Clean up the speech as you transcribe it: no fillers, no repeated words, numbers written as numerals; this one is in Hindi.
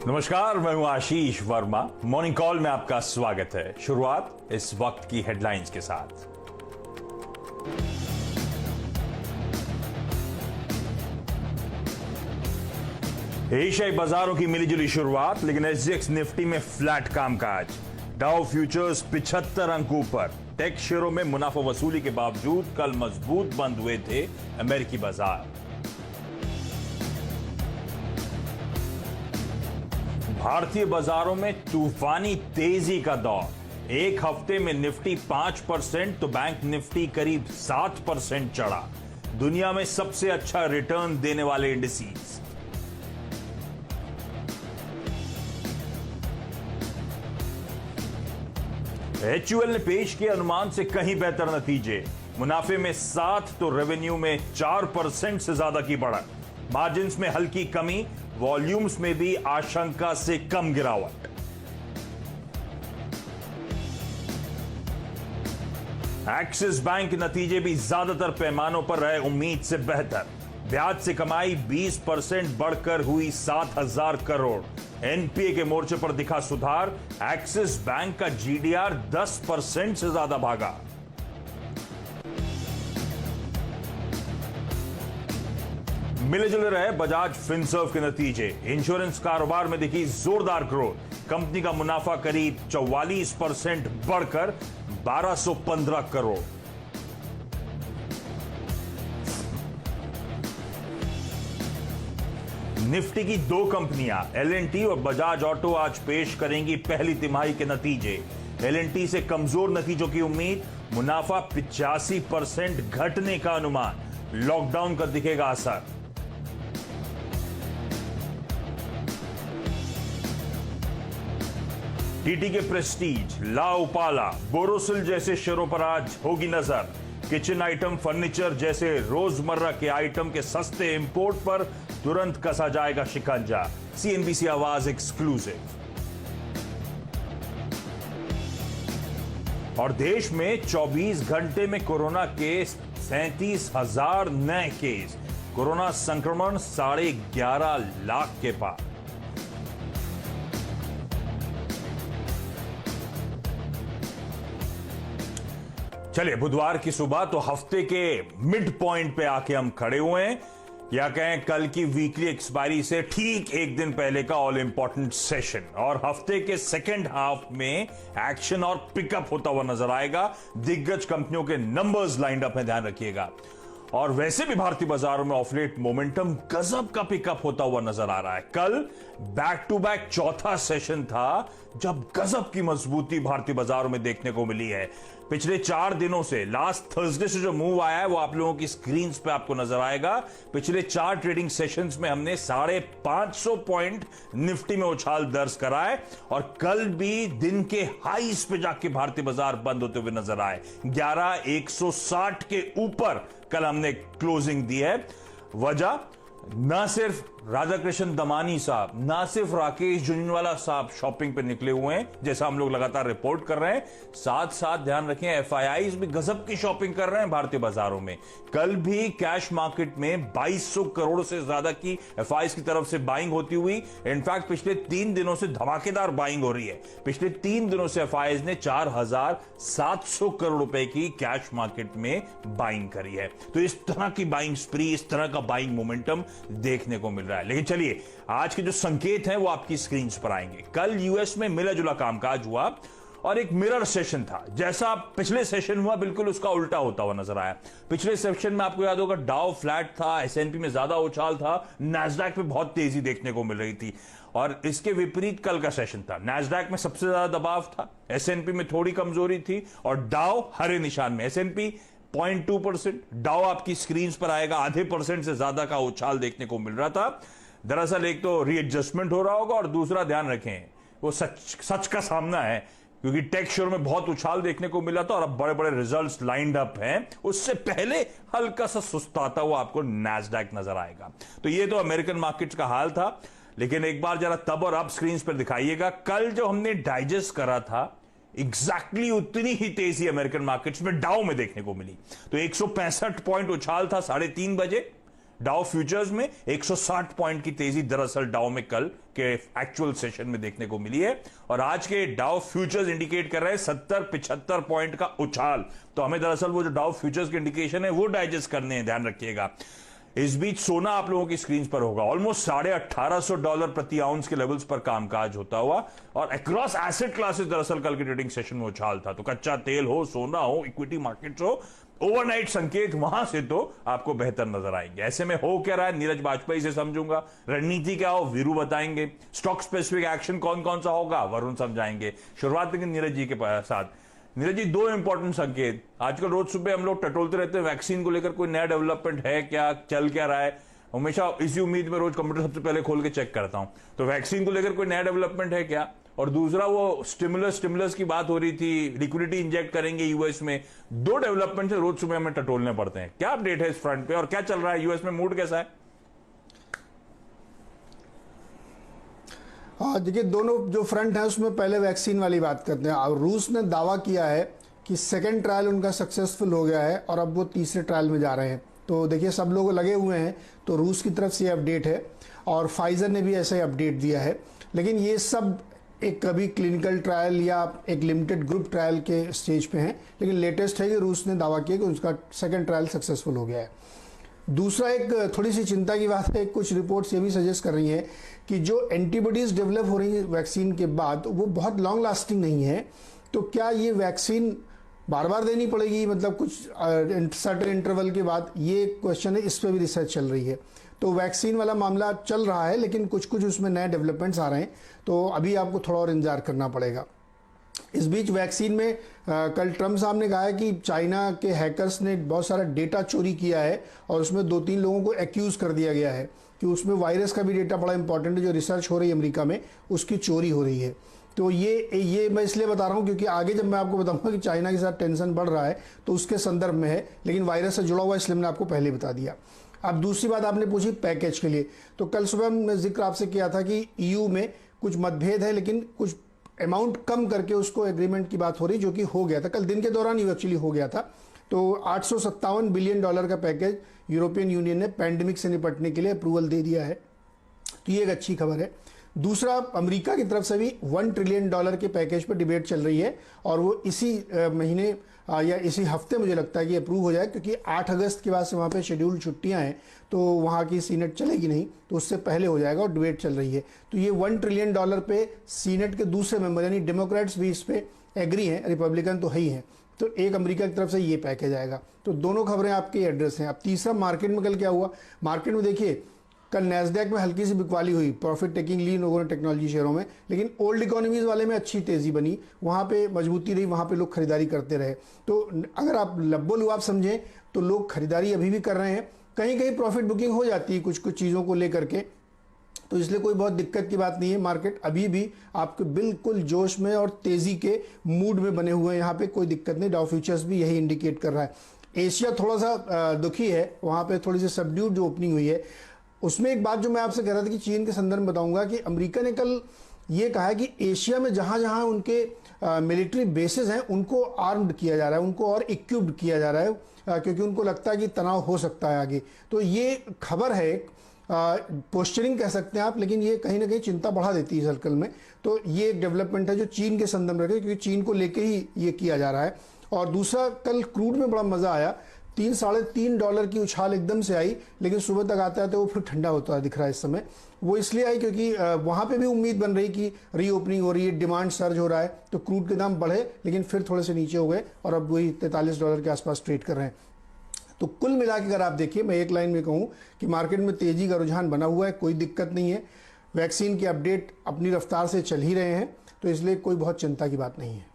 नमस्कार, मैं हूं आशीष वर्मा। मॉर्निंग कॉल में आपका स्वागत है। शुरुआत इस वक्त की हेडलाइंस के साथ। एशियाई बाजारों की मिलीजुली शुरुआत, लेकिन एसजीएक्स निफ्टी में फ्लैट कामकाज। डाउ फ्यूचर्स 75 अंक ऊपर। टेक शेयरों में मुनाफा वसूली के बावजूद कल मजबूत बंद हुए थे अमेरिकी बाजार। भारतीय बाजारों में तूफानी तेजी का दौर। एक हफ्ते में निफ्टी 5% तो बैंक निफ्टी करीब 7% चढ़ा। दुनिया में सबसे अच्छा रिटर्न देने वाले इंडिसेस। एचयूएल ने पेश किए अनुमान से कहीं बेहतर नतीजे। मुनाफे में 7 तो रेवेन्यू में 4% से ज्यादा की बढ़त। मार्जिन्स में हल्की कमी, वॉल्यूम्स में भी आशंका से कम गिरावट। एक्सिस बैंक के नतीजे भी ज्यादातर पैमानों पर रहे उम्मीद से बेहतर। ब्याज से कमाई 20% बढ़कर हुई 7,000 करोड़। एनपीए के मोर्चे पर दिखा सुधार। एक्सिस बैंक का जीडीआर 10% से ज्यादा भागा। मिले जुले रहे बजाज फिनसर्व के नतीजे। इंश्योरेंस कारोबार में दिखी जोरदार ग्रोथ। कंपनी का मुनाफा करीब 44% बढ़कर 1215 करोड़। निफ्टी की दो कंपनियां एल&टी और बजाज ऑटो आज पेश करेंगी पहली तिमाही के नतीजे। एल&टी से कमजोर नतीजों की उम्मीद, मुनाफा 85% घटने का अनुमान। लॉकडाउन का दिखेगा असर। टीटी के प्रेस्टीज, ला उपाला, बोरोसिल जैसे शेयरों पर आज होगी नजर। किचन आइटम, फर्नीचर जैसे रोजमर्रा के आइटम के सस्ते इंपोर्ट पर तुरंत कसा जाएगा शिकंजा। सीएनबीसी आवाज एक्सक्लूसिव। और देश में 24 घंटे में कोरोना के 37,000 नए केस। कोरोना संक्रमण 11.5 लाख के पार। चलिए, बुधवार की सुबह तो हफ्ते के मिड पॉइंट पे आके हम खड़े हुए हैं, या कहें कल की वीकली एक्सपायरी से ठीक एक दिन पहले का ऑल इंपॉर्टेंट सेशन। और हफ्ते के सेकेंड हाफ में एक्शन और पिकअप होता हुआ नजर आएगा। दिग्गज कंपनियों के नंबर्स लाइंड अप है, ध्यान रखिएगा। और वैसे भी भारतीय बाजारों में ऑफ लेट मोमेंटम गजब का पिकअप होता हुआ नजर आ रहा है। कल बैक टू बैक चौथा सेशन था जब गजब की मजबूती भारतीय बाजारों में देखने को मिली है। पिछले 4 दिनों से, लास्ट थर्सडे से जो मूव आया है वो आप लोगों की स्क्रीन पे आपको नजर आएगा। पिछले 4 ट्रेडिंग सेशंस में हमने 550 पॉइंट निफ्टी में उछाल दर्ज करा है। और कल भी दिन के हाईस पे जाके भारतीय बाजार बंद होते हुए नजर आए। 11,160 के ऊपर कल हमने क्लोजिंग दी है। वजह, ना सिर्फ राधाकृष्ण दमानी साहब, ना सिर्फ राकेश झुंझुनवाला साहब शॉपिंग पे निकले हुए हैं, जैसा हम लोग लगातार रिपोर्ट कर रहे हैं, साथ साथ ध्यान रखें एफआईआईज भी गजब की शॉपिंग कर रहे हैं भारतीय बाजारों में। कल भी कैश मार्केट में 2200 करोड़ से ज्यादा की एफआईआईज की तरफ से बाइंग होती हुई। इनफैक्ट पिछले 3 दिनों से धमाकेदार बाइंग हो रही है। पिछले 3 दिनों से एफआईआईज ने 4,700 करोड़ रुपए की कैश मार्केट में बाइंग करी है। तो इस तरह की बाइंग स्प्री, इस तरह का बाइंग मोमेंटम देखने को मिल रहा है। लेकिन चलिए, आज के जो संकेत हैं वो आपकी स्क्रीन पर आएंगे। कल यूएस में मिला जुला कामकाज हुआ और एक मिरर सेशन था। जैसा पिछले सेशन हुआ बिल्कुल उसका उल्टा होता हुआ नजर आया। पिछले सेशन में आपको याद होगा डाउ फ्लैट था, एसएनपी में ज्यादा उछाल था, नैस्डैक में बहुत तेजी देखने को मिल रही थी। और इसके विपरीत कल का सेशन था। नैस्डैक में सबसे ज्यादा दबाव था, एसएनपी में थोड़ी कमजोरी थी और डाउ हरे निशान में। एसएनपी 0.2%, डाउ आपकी स्क्रीन पर आएगा 0.5% से ज्यादा का उछाल देखने को मिल रहा था। दरअसल एक तो रीएडजस्टमेंट हो रहा होगा और दूसरा ध्यान रखें वो सच का सामना है, क्योंकि टेक शेयर में बहुत उछाल देखने को मिला था और अब बड़े बड़े रिजल्ट्स लाइंड अप हैं। उससे पहले हल्का सा सुस्ताता हुआ आपको नैस्डैक नजर आएगा। तो ये तो अमेरिकन मार्केट्स का हाल था। लेकिन एक बार जरा तब और अब स्क्रीन पर दिखाइएगा। कल जो हमने डाइजेस्ट करा था एग्जैक्टली उतनी ही तेजी अमेरिकन मार्केट्स में डाउ में देखने को मिली। तो 165 पॉइंट उछाल था 3:30 बजे। डाउ फ्यूचर्स में 160 पॉइंट की तेजी दरअसल डाउ में कल के एक्चुअल सेशन में देखने को मिली है, और आज के डाउ फ्यूचर्स इंडिकेट कर रहे हैं 70-75 पॉइंट का उछाल। तो हमें दरअसल वो जो डाउ फ्यूचर्स के इंडिकेशन है वो डाइजेस्ट करने हैं, ध्यान रखिएगा। इस बीच सोना आप लोगों की स्क्रीन पर होगा ऑलमोस्ट $1850 प्रति आउंस के लेवल्स पर कामकाज होता हुआ, और अक्रॉस एसेट क्लासेस दरअसल कल के ट्रेडिंग सेशन में उछाल था। तो कच्चा तेल हो, सोना हो, इक्विटी मार्केट्स हो, ओवरनाइट संकेत वहां से तो आपको बेहतर नजर आएंगे। ऐसे में हो क्या रहा है, नीरज वाजपेयी से समझूंगा। रणनीति क्या हो, वीरू बताएंगे। स्टॉक स्पेसिफिक एक्शन कौन कौन सा होगा, वरुण समझाएंगे। शुरुआत लेकिन नीरज जी के साथ। नीरज जी, दो इंपॉर्टेंट संकेत आजकल रोज सुबह हम लोग टटोलते रहते हैं, वैक्सीन को लेकर कोई नया डेवलपमेंट है क्या, चल क्या रहा है। हमेशा इसी उम्मीद में रोज कंप्यूटर सबसे पहले खोल के चेक करता हूं, तो वैक्सीन को लेकर कोई नया डेवलपमेंट है क्या। और दूसरा, वो स्टिमुलस की बात हो रही थी, लिक्विडिटी इंजेक्ट करेंगे यूएस में। दो डेवलपमेंट से रोज सुबह हमें टटोलने पड़ते हैं। क्या अपडेट है इस फ्रंट पे, और क्या चल रहा है यूएस में, मूड कैसा है? हाँ देखिए, दोनों जो फ्रंट है उसमें पहले वैक्सीन वाली बात करते हैं। और रूस ने दावा किया है कि सेकेंड ट्रायल उनका सक्सेसफुल हो गया है और अब वो तीसरे ट्रायल में जा रहे हैं। तो देखिए, सब लोग लगे हुए हैं, तो रूस की तरफ से ये अपडेट है, और फाइजर ने भी ऐसा ही अपडेट दिया है। लेकिन ये सब एक कभी क्लिनिकल ट्रायल या एक लिमिटेड ग्रुप ट्रायल के स्टेज पे हैं। लेकिन लेटेस्ट है कि रूस ने दावा किया कि उसका सेकेंड ट्रायल सक्सेसफुल हो गया है। दूसरा, एक थोड़ी सी चिंता की बात है, कुछ रिपोर्ट्स ये भी सजेस्ट कर रही हैं कि जो एंटीबॉडीज डेवलप हो रही है वैक्सीन के बाद, वो बहुत लॉन्ग लास्टिंग नहीं है। तो क्या ये वैक्सीन बार बार देनी पड़ेगी, मतलब कुछ सर्टेन इंटरवल के बाद, ये क्वेश्चन है, इस पर भी रिसर्च चल रही है। तो वैक्सीन वाला मामला चल रहा है, लेकिन कुछ कुछ उसमें नए डेवलपमेंट्स आ रहे हैं, तो अभी आपको थोड़ा और इंतजार करना पड़ेगा। इस बीच वैक्सीन में कल ट्रम्प साहब ने कहा है कि चाइना के हैकर्स ने बहुत सारा डेटा चोरी किया है, और उसमें 2-3 लोगों को एक्यूज कर दिया गया है कि उसमें वायरस का भी डेटा बड़ा इंपॉर्टेंट है, जो रिसर्च हो रही है अमेरिका में, उसकी चोरी हो रही है। तो ये मैं इसलिए बता रहा हूँ क्योंकि आगे जब मैं आपको बताऊंगा कि चाइना के साथ टेंशन बढ़ रहा है तो उसके संदर्भ में है, लेकिन वायरस से जुड़ा हुआ, इसलिए मैंने आपको पहले बता दिया। अब दूसरी बात आपने पूछी पैकेज के लिए, तो कल सुबह मैं जिक्र आपसे किया था कि ईयू में कुछ मतभेद है, लेकिन कुछ अमाउंट कम करके उसको एग्रीमेंट की बात हो रही, जो कि हो गया था कल दिन के दौरान ही एक्चुअली हो गया था। तो $857 बिलियन का पैकेज यूरोपियन यूनियन ने पैंडेमिक से निपटने के लिए अप्रूवल दे दिया है। तो ये एक अच्छी खबर है। दूसरा, अमेरिका की तरफ से भी $1 ट्रिलियन के पैकेज पर डिबेट चल रही है, और वो इसी महीने या इसी हफ्ते मुझे लगता है कि अप्रूव हो जाए, क्योंकि 8 अगस्त के बाद से वहाँ पे शेड्यूल छुट्टियाँ हैं, तो वहाँ की सीनेट चलेगी नहीं, तो उससे पहले हो जाएगा, और डिबेट चल रही है। तो ये $1 ट्रिलियन पे सीनेट के दूसरे मेंबर यानी डेमोक्रेट्स भी इस पे एग्री हैं, रिपब्लिकन तो है ही हैं। तो एक अमेरिका की तरफ से ये पैकेज आएगा। तो दोनों खबरें आपके एड्रेस हैं। अब तीसरा, मार्केट में कल क्या हुआ। मार्केट में देखिए, कल नैस्डैक में हल्की सी बिकवाली हुई, प्रॉफिट टेकिंग ली लोगों ने टेक्नोलॉजी शेयरों में, लेकिन ओल्ड इकोनॉमीज वाले में अच्छी तेजी बनी, वहाँ पे मजबूती रही, वहाँ पे लोग खरीदारी करते रहे। तो अगर आप लब्बो-लुआब समझें तो लोग खरीदारी अभी भी कर रहे हैं। कहीं कहीं प्रॉफिट बुकिंग हो जाती है कुछ कुछ चीज़ों को लेकर के, तो इसलिए कोई बहुत दिक्कत की बात नहीं है। मार्केट अभी भी आपके बिल्कुल जोश में और तेज़ी के मूड में बने हुए हैं, यहाँ पे कोई दिक्कत नहीं। डाउ फ्यूचर्स भी यही इंडिकेट कर रहा है। एशिया थोड़ा सा दुखी है, वहाँ पे थोड़ी सी सबड्यूड जो ओपनिंग हुई है। उसमें एक बात जो मैं आपसे कह रहा था कि चीन के संदर्भ में बताऊंगा कि अमेरिका ने कल ये कहा है कि एशिया में जहां जहां उनके मिलिट्री बेसेस हैं, उनको आर्म्ड किया जा रहा है, उनको और इक्विप्ड किया जा रहा है, क्योंकि उनको लगता है कि तनाव हो सकता है आगे। तो ये खबर है, पोस्चरिंग कह सकते हैं आप, लेकिन ये कहीं ना कहीं चिंता बढ़ा देती है सर्कल में। तो ये एक डेवलपमेंट है जो चीन के संदर्भ में रखे, क्योंकि चीन को लेके ही ये किया जा रहा है। और दूसरा, कल क्रूड में बड़ा मजा आया, $3-3.5 की उछाल एकदम से आई, लेकिन सुबह तक आता है तो वो फिर ठंडा होता दिख रहा है इस समय। वो इसलिए आई क्योंकि वहाँ पे भी उम्मीद बन रही कि रीओपनिंग हो रही है, डिमांड सर्ज हो रहा है, तो क्रूड के दाम बढ़े, लेकिन फिर थोड़े से नीचे हो गए और अब वही $43 के आसपास ट्रेड कर रहे हैं। तो कुल मिला के अगर आप देखिए, मैं एक लाइन में कहूँ कि मार्केट में तेजी का रुझान बना हुआ है, कोई दिक्कत नहीं है। वैक्सीन के अपडेट अपनी रफ्तार से चल ही रहे हैं, तो इसलिए कोई बहुत चिंता की बात नहीं है।